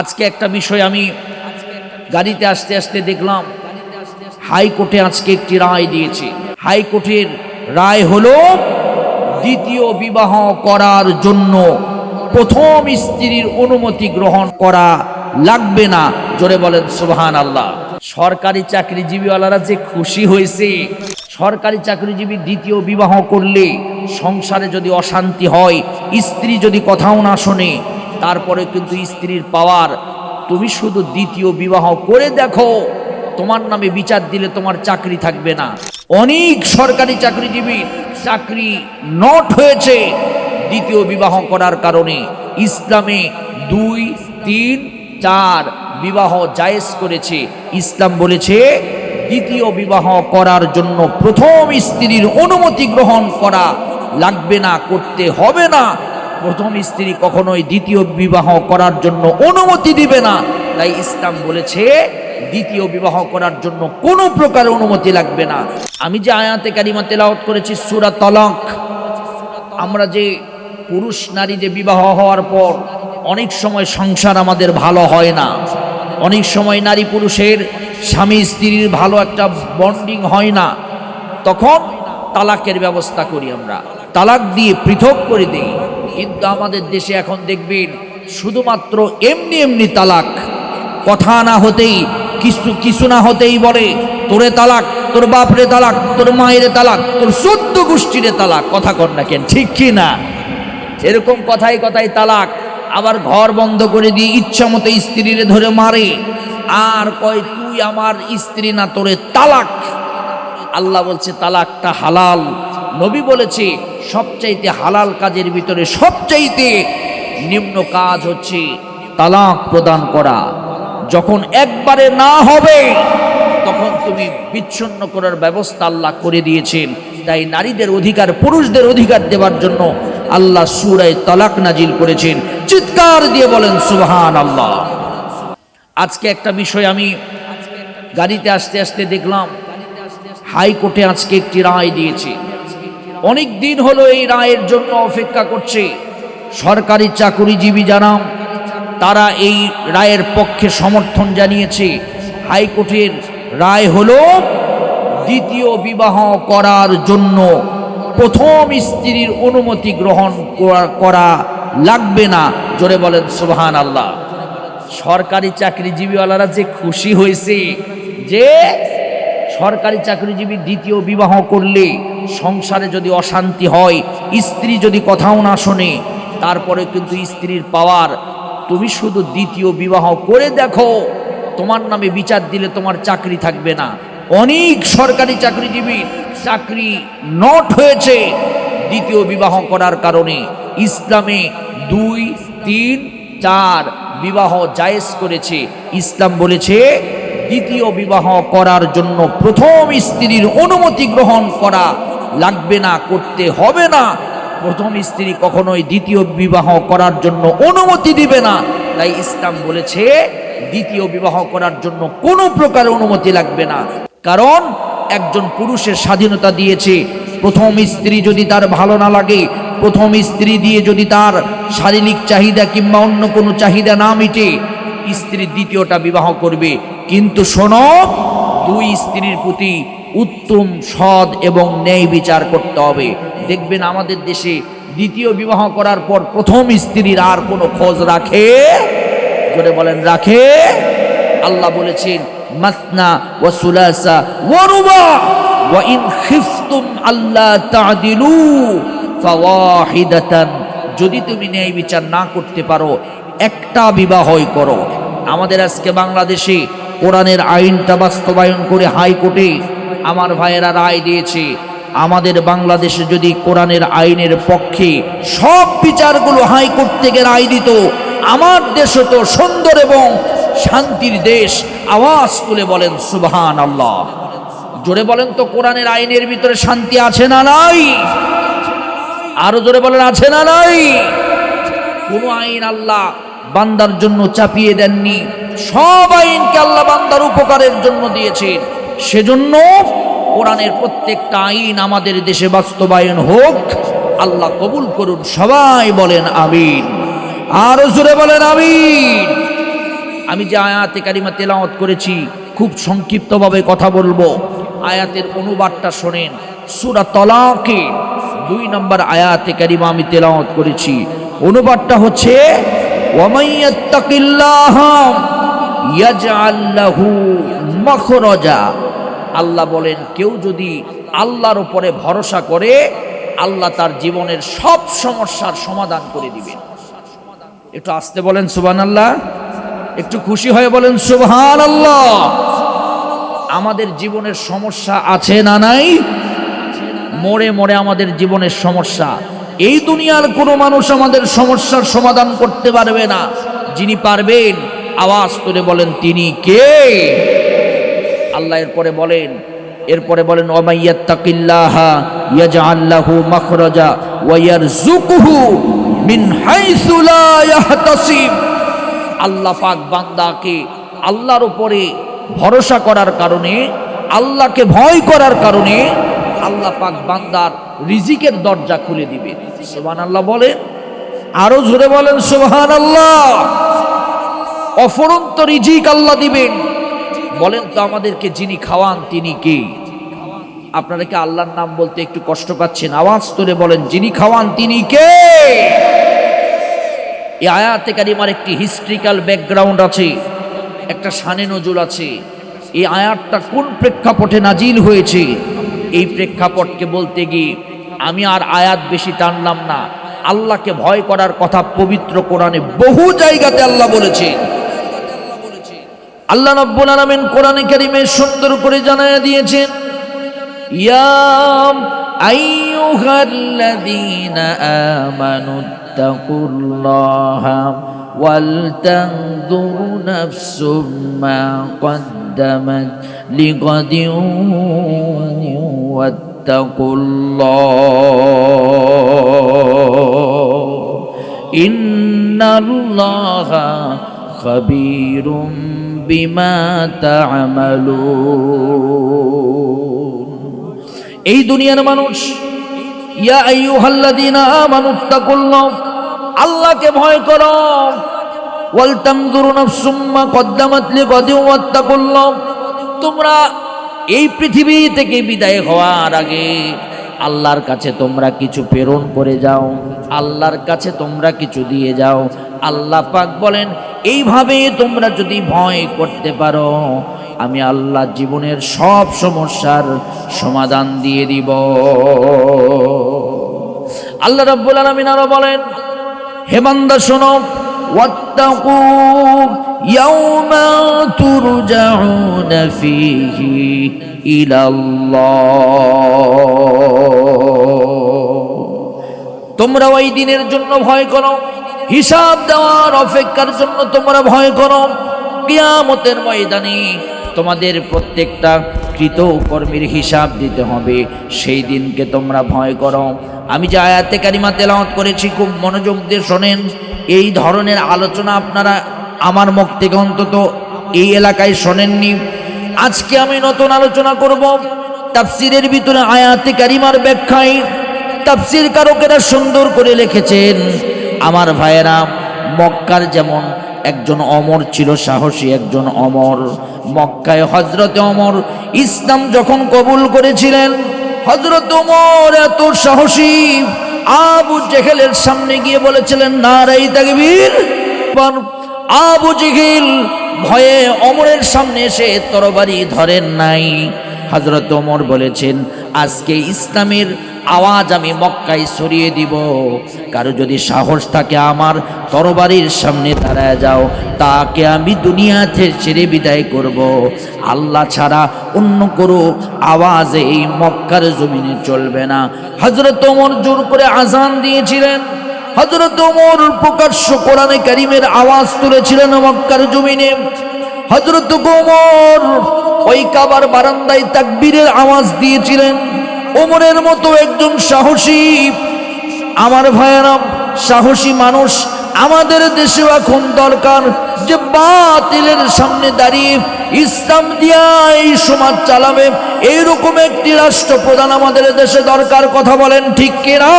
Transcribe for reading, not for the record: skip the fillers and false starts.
আজকে একটা বিষয় আমি গাড়িতে আসতে আসতে দেখলাম, হাইকোর্টে আজকে একটি রায় দিয়েছে। হাইকোর্টের রায় হলো দ্বিতীয় বিবাহ করার জন্য প্রথম স্ত্রীর অনুমতি গ্রহণ করা লাগবে না। জোরে বলেন সুবহানাল্লাহ। সরকারি চাকরিজীবীওয়ালারা যে খুশি হয়েছে। সরকারি চাকরিজীবী দ্বিতীয় বিবাহ করলে সংসারে যদি অশান্তি হয়, স্ত্রী যদি কথাও না শোনে, তারপরে কিন্তু স্ত্রীর পাওয়ার, তুমি শুধু দ্বিতীয় বিবাহ করে দেখো, তোমার নামে বিচার দিলে তোমার চাকরি থাকবে না। অনেক সরকারি চাকরিজীবী চাকরি নট হয়েছে দ্বিতীয় বিবাহ করার কারণে। ইসলামে 2, 3, 4 বিবাহ জায়েজ করেছে। ইসলাম বলেছে দ্বিতীয় বিবাহ করার জন্য প্রথম স্ত্রীর অনুমতি গ্রহণ করা লাগবে না, করতে হবে না। প্রথম স্ত্রী কখনোই দ্বিতীয় বিবাহ করার জন্য অনুমতি দিবে না। তাই ইসলাম বলেছে দ্বিতীয় বিবাহ করার জন্য কোনো প্রকার অনুমতি লাগবে না। আমি যে আয়াতে কারিমা তেলাওয়াত করেছি সূরা তালাক, আমরা যে পুরুষ নারী যে বিবাহ হওয়ার পর অনেক সময় সংসার আমাদের ভালো হয় না, অনেক সময় নারী পুরুষের স্বামী স্ত্রীর ভালো একটা বন্ডিং হয় না, তখন তালাকের ব্যবস্থা করি, আমরা তালাক দিয়ে পৃথক করে দিই। কিন্তু আমাদের দেশে এখন দেখবেন শুধুমাত্র এমনি এমনি তালাক, কথা না হতেই, কিছু না হতেই বলে তোরে তালাক, তোর বাপরে তালাক, তোর মায়ের তালাক, তোর 14 গোষ্ঠীরে তালাক। কথা কর না কেন, ঠিক কি না? এরকম কথায় কথায় তালাক। আবার ঘর বন্ধ করে দিয়ে ইচ্ছা মতো স্ত্রীরে ধরে মারে, আর কয় তুই আমার স্ত্রী না, তোরে তালাক। আল্লাহ বলছে তালাকটা হালাল। নবী বলেছে সবচাইতে হালাল কাজের ভিতরে সবচাইতে নিম্ন কাজ হচ্ছে তালাক প্রদান করা। যখন একবারে না হবে তখন তুমি বিচ্ছিন্ন করার ব্যবস্থা আল্লাহ করে দিয়েছেন। তাই নারীদের অধিকার, পুরুষদের অধিকার দেওয়ার জন্য আল্লাহ সূরা তালাক নাজিল করেছেন। চিৎকার দিয়ে বলেন সুবহানাল্লাহ। আজকে একটা বিষয় আমি গাড়িতে আসতে আসতে দেখলাম, হাইকোর্টে আজকে একটি রায় দিয়েছে। অনেক দিন হলো এই রায়ের জন্য অপেক্ষা করছে সরকারি চাকরিজীবী যারা, তারা এই রায়ের পক্ষে সমর্থন জানিয়েছে। হাইকোর্টের রায় হলো দ্বিতীয় বিবাহ করার জন্য প্রথম স্ত্রীর অনুমতি গ্রহণ করা লাগবে না। জোরে বলেন সুবহানাল্লাহ। সরকারি চাকরিজীবীওয়ালারা যে খুশি হয়েছে যে সরকারি চাকরিজীবী দ্বিতীয় বিবাহ করলে সংসারে যদি অশান্তি হয়, স্ত্রী যদি কথাও না শোনে, তারপরে কিন্তু স্ত্রীর পাওয়ার, তুমি শুধু দ্বিতীয় বিবাহ করে দেখো, তোমার নামে বিচার দিলে তোমার চাকরি থাকবে না। অনেক সরকারি চাকরিজীবী চাকরি নট হয়েছে দ্বিতীয় বিবাহ করার কারণে। ইসলামে 2, 3, 4 বিবাহ জায়েজ করেছে। ইসলাম বলেছে দ্বিতীয় বিবাহ করার জন্য প্রথম স্ত্রীর অনুমতি গ্রহণ করা লাগবে না, করতে হবে না। প্রথম স্ত্রী কখনোই দ্বিতীয় বিবাহ করার জন্য অনুমতি দিবে না। তাই ইসলাম বলেছে দ্বিতীয় বিবাহ করার জন্য কোনো প্রকার অনুমতি লাগবে না। কারণ একজন পুরুষের স্বাধীনতা দিয়েছে। প্রথম স্ত্রী যদি তার ভালো না লাগে, প্রথম স্ত্রী দিয়ে যদি তার শারীরিক চাহিদা কিংবা অন্য কোনো চাহিদা না মিটে, স্ত্রী দ্বিতীয়টা বিবাহ করবে। কিন্তু শোনো, 2 স্ত্রীর প্রতি উত্তম, সৎ এবং ন্যায় বিচার করতে হবে। দেখবেন আমাদের দেশে দ্বিতীয় বিবাহ করার পর প্রথম স্ত্রীর আর কোনো খোঁজ রাখে? জোরে বলেন, রাখে? আল্লাহ বলেছেন মাসনা ওয়া সুলাসা ওয়া রুবা ওয়া ইন খিফতুম আল্লা তা'দিলু ফাওয়াহিদাতান। যদি তুমি ন্যায় বিচার না করতে পারো, একটা বিবাহই করো। আমাদের আজকে বাংলাদেশে কোরআনের আইনটা বাস্তবায়ন করে হাইকোর্টে আমার ভাইয়েরা রায় দিয়েছে। আমাদের বাংলাদেশে যদি কোরআনের আইনের পক্ষে সব বিচারগুলো হাইকোর্ট থেকে রায় দিত, আমার দেশ তো সুন্দর এবং শান্তির দেশ। আওয়াজ তুলে বলেন সুবহানাল্লাহ। জোরে বলেন তো, কোরআনের আইনের ভিতরে শান্তি আছে না নাই? আরো জোরে বলেন, আছে না নাই? কোন আইন আল্লাহ বান্দার জন্য চাপিয়ে দেননি। সব আইনকে আল্লাহ বান্দার উপকারের জন্য দিয়েছেন। সেজন্য কোরআনের প্রত্যেকটা আইন আমাদের দেশে বাস্তবায়ন হোক, আল্লাহ কবুল করুন। সবাই বলেন আমিন। আরো জোরে বলেন আমিন। আমি যে আয়াতে কারিমা তেলাওয়াত করেছি খুব সংক্ষিপ্তভাবে কথা বলবো। আয়াতের অনুবাদটা শোনেন। সূরা তালাকে 2 নম্বর আয়াতে কারিমা আমি তেলাওয়াত করেছি। অনুবাদটা হচ্ছে ওয়ামাইয়াত্তাকিল্লাহা ইয়াজআল লাহু মাখরাজা। আল্লাহ বলেন কেউ যদি আল্লাহর উপরে ভরসা করে আল্লাহ তার জীবনের সব সমস্যার সমাধান করে দিবেন। একটু আস্তে বলেন সুবহানাল্লাহ, একটু খুশি হয়ে বলেন সুবহানাল্লাহ। আমাদের জীবনের সমস্যা আছে না নাই? মোড়ে মোড়ে আমাদের জীবনের সমস্যা। এই দুনিয়ার কোনো মানুষ আমাদের সমস্যার সমাধান করতে পারবে না। যিনি পারবেন আওয়াজ তুলে বলেন তিনি কে? আল্লাহ এরপরে বলেন ওয়ামাইয়াত্তাকিল্লাহা ইয়াজআল লাহু মাখরাজা ওয়া ইয়ারযুকুহু মিন হাইসু লা ইয়াহতাসিব। আল্লাহ পাক বান্দাকে আল্লাহর উপরে ভরসা করার কারণে, আল্লাহকে ভয় করার কারণে আল্লাহ পাক বান্দার রিজিকের দরজা খুলে দিবে। সুবহানাল্লাহ বলেন, আরো জোরে বলেন সুবহানাল্লাহ। অফুরন্ত রিজিক আল্লাহ দিবেন। বলেন তো আমাদেরকে যিনি খাওয়ান তিনি কে? আপনারা কি আল্লাহর নাম বলতে একটু কষ্ট পাচ্ছেন? আওয়াজ তুলে বলেন যিনি খাওয়ান তিনি কে? এই আয়াতে কারিমার একটি হিস্ট্রিক্যাল ব্যাকগ্রাউন্ড আছে, একটা শানে নজুল আছে। এই আয়াতটা কোন প্রেক্ষাপটে নাজিল হয়েছে এই প্রেক্ষাপটকে বলতে গিয়ে আমি আর আয়াত বেশি টানলাম না। আল্লাহকে ভয় করার কথা পবিত্র কোরআনে বহু জায়গাতে আল্লাহ বলেছে। আল্লাহ রাব্বুল আলামিন কোরআনে কারীমে সুন্দর করে জানায়া দিয়েছেন, ইয়া আইয়ুহাল্লাযীনা আমানুত্তাকুল্লাহা ওয়াল তানজুর নাফসুম মা কদ্দামাত লিগাদিন ওয়াত্তাকুল্লাহ ইন্নাল্লাহা খাবীরুম বিমা তা'মালুন। এই দুনিয়ার মানুষ, ইয়া আইয়ুহাল্লাযীনা আমানুত্তাকুল্লাহ, আল্লাহকে ভয় করো। ওয়াল তানজুর নাফসুম মা কদ্দামাত লিগাদিন ওয়াত্তাকুল্লাহ, তোমরা এই পৃথিবী থেকে বিদায় হওয়ার আগে আল্লাহর কাছে তোমরা কিছু প্রেরণ করে যাও, আল্লাহর কাছে তোমরা কিছু দিয়ে যাও। আল্লাহ পাক বলেন এইভাবে তোমরা যদি ভয় করতে পারো আমি আল্লাহ জীবনের সব সমস্যার সমাধান দিয়ে দিব। আল্লাহ রাব্বুল আলামিন আরো বলেন, হে বান্দা শোনো, ওয়াত্তাকু ইয়াওমা তুরজাউনা ফীহি ইলাল্লাহ, তোমরা ওই দিনের জন্য ভয় করো, হিসাব দেওয়ার অপেক্ষার জন্য তোমরা ভয় করো। কিয়ামতের ময়দানে তোমাদের প্রত্যেকটা কৃত কর্মের হিসাব দিতে হবে, সেই দিনকে তোমরা ভয় করো। আমি যে আয়াতে কারিমা তেলাওয়াত করেছি খুব মনোযোগ দিয়ে শোনেন। এই ধরনের আলোচনা আপনারা আমার মুখ থেকে অন্তত এই এলাকায় শোনেননি। আজকে আমি নতুন আলোচনা করব তাফসীরের ভিতরে আয়াতে কারিমার ব্যাখ্যায়। তাফসীর কারকেরা সুন্দর করে লিখেছেন, আমার ভাইয়েরা, মক্কার যেমন একজন অমর ছিল, সাহসী একজন অমর। মক্কায় হযরতে ওমর ইসলাম যখন কবুল করেছিলেন, হযরত ওমর এত সাহসী, আবু জেহেলের সামনে গিয়ে বলেছিলেন নারাই তাকবীর। আবু জেহেল ভয়ে ওমরের সামনে এসে তরবারি ধরেন নাই। হযরত ওমর বলেছেন আজকে ইসলামের আওয়াজ আমি মক্কায় ছড়িয়ে দিব, কারো যদি সাহস থাকে আমার তরবারির সামনে দাঁড়ায় যাও, তাকে আমি দুনিয়াতে ছেড়ে বিদায় করব। আল্লাহ ছাড়া অন্য কোনো আওয়াজ এই মক্কার জমিনে চলবে না। হযরত ওমর জোর করে আযান দিয়েছিলেন। হযরত ওমর প্রকাশ্য কোরআনে কারীমের আওয়াজ তুলেছিলেন মক্কার জমিনে। হযরত ওমর ওই কাবার বারান্দায় তাকবীরের আওয়াজ দিয়েছিলেন। ওমরের মতো একজন সাহসী, আমার ভাইয়েরা, সাহসী মানুষ আমাদের দেশেও এখন দরকার, যে বাতিলের সামনে দাঁড়িয়ে ইসলাম দিয়া এই সমাজ চালাবে, এইরকম একটি রাষ্ট্রপ্রধান আমাদের দেশে দরকার। কথা বলেন ঠিক কিনা?